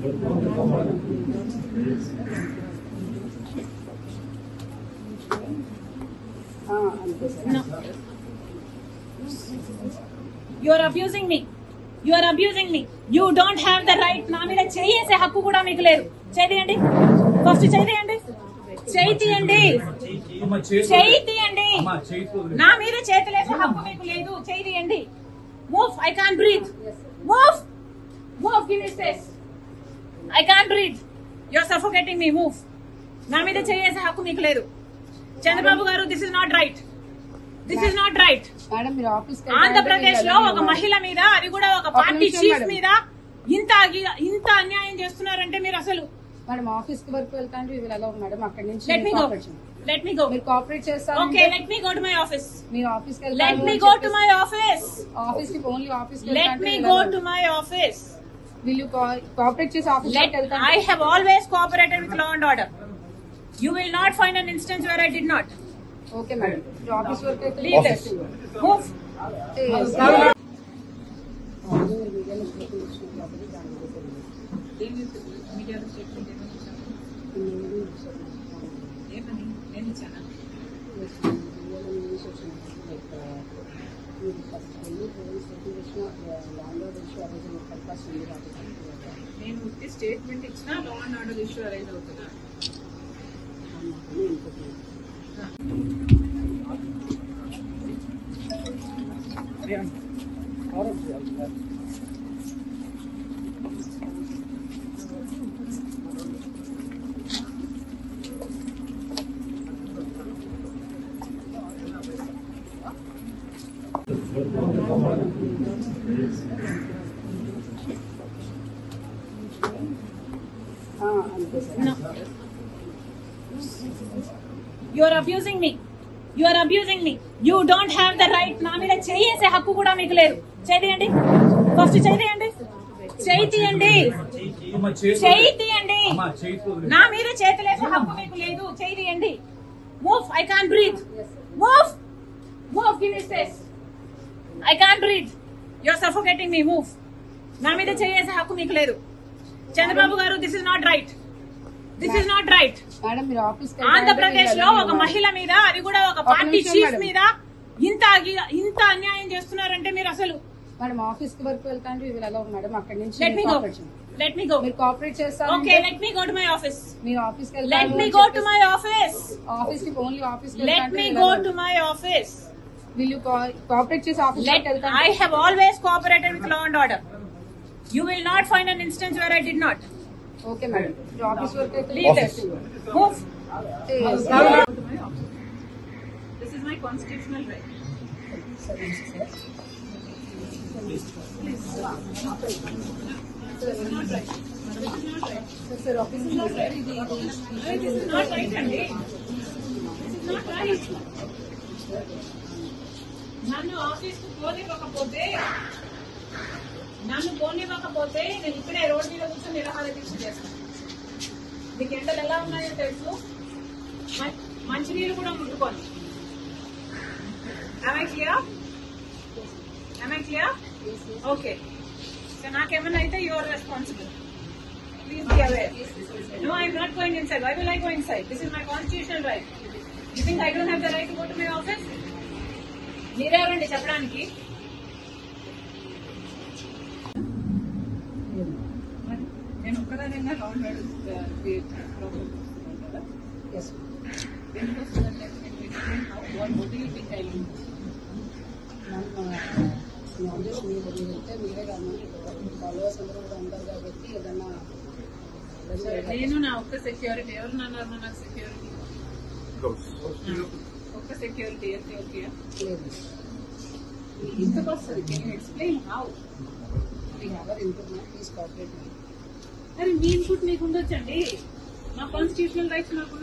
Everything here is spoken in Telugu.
No. You are abusing me. You are abusing me. You don't have the right. నా మీద చేసే హక్కు కూడా మీకు లేదు. చేయండి ఫస్ట్ చేయండి చేయండి చేయండి నా మీద చేతులేసే హక్కు మీకు లేదు. చేయండి. Move. I can't breathe. Move. Move. Give me space. I can't breathe. You are suffocating me. Move. నా మీద చేసే హక్కు మీకు లేదు. చంద్రబాబు గారు, this is not right. This is not right. Andhra Pradesh లో ఒక మహిళ మీద, అది కూడా ఒక పార్టీ చీఫ్ మీద ఇంత అన్యాయం చేస్తున్నారంటే మీరు అసలు మేడం ఆఫీస్ కి వరకు వెళ్తాంటే ఇవి ఎలా మేడం అక్కడ నుంచి లెట్ మీ గో మీరు కోఆపరేట్ చేస్తారు. Okay, let me go to my office. మీరు ఆఫీస్ కి వెళ్తారు. Let me go to my office. Office కి ఓన్లీ ఆఫీస్ కి let me go to my office. Will you cooperate చేసి ఆఫీస్ కి వెళ్తారు. I have always cooperated with law and order. You will not find an instance where I did not. Okay madam. You office work అయితే leave this. Move. నేను స్టేట్మెంట్ ఇచ్చినా law and order issue arise అవుతుందా? No. You are abusing me. You are abusing me. You don't have the right. నా మీద చేసే హక్కు కూడా మీకు లేదు. చేయండి ఫస్ట్ చేయండి చేయండి నా మీద చేతులేసే హక్కు మీకు లేదు. చేయండి. Move. I can't breathe. Move. Move. Give me space. I can't breathe. You are suffocating me. Move. నా మీద చేసే హక్కు మీకు లేదు. చంద్రబాబు గారు, this is not right. This is not right. Andhra Pradesh లో ఒక మహిళ మీద, అది కూడా ఒక పార్టీ చీఫ్ మీద ఇంత అన్యాయం చేస్తున్నారంటే మీరు అసలు మేడం ఆఫీస్ కి వరకు వెళ్తాంటే ఇవి ఎలా మేడం అక్కడ నుంచి లెట్ మీ గో మీరు కోఆపరేట్ చేస్తారు. Okay, let me go to my office. మీరు ఆఫీస్ కి let me go to my office. Office కి ఓన్లీ ఆఫీస్ కి let me go to my office. Will you cooperate చేసి ఆఫీస్ కి వెళ్తారు. I have always cooperated with law and order. You will not find an instance where I did not. Okay madam. You office work అయితే leave this. Move. This is my constitutional right. Please. This is not right. Sir, office is not right. This is not right, Andy. This is not right. నన్ను ఆఫీస్ కు పోనివ్వకపోతే నేను ఇక్కడే రోడ్డు మీద కూర్చొని నిరాహార దీక్ష చేస్తాను. మీకు ఎండలు ఎలా ఉన్నాయో తెలుసు. మంచినీళ్ళు కూడా ముట్టుకోండి. Am I clear? Okay. So నాకేమన్నా అయితే you are responsible. Please be aware. No, I am not going inside. Why will I go inside? This is my constitutional right. You think I don't have the right to go to my office? మీరెవరండి చెప్పడానికి? నేను ఒక్కదానంగా లా అండ్ ఆర్డర్ ప్రాబ్లమ్ కదా. ఎందుకు వస్తుందంటే మీరే కానీ ఫాలోవర్స్ అందరూ కూడా ఉంటారు కాబట్టి ఏదన్నా నేను నా ఒక్క సెక్యూరిటీ ఎవరు అన్నారు? నాకు సెక్యూరిటీ ఒక్క సెక్యూరిటీ అయితే ఓకే లేదు. ఎందుకు వస్తుంది? Can you explain how? Please cooperate. అరే మీ ఇన్పుట్ మీకు ఉండొచ్చండి. నా కాన్స్టిట్యూషనల్ రైట్స్ నాకు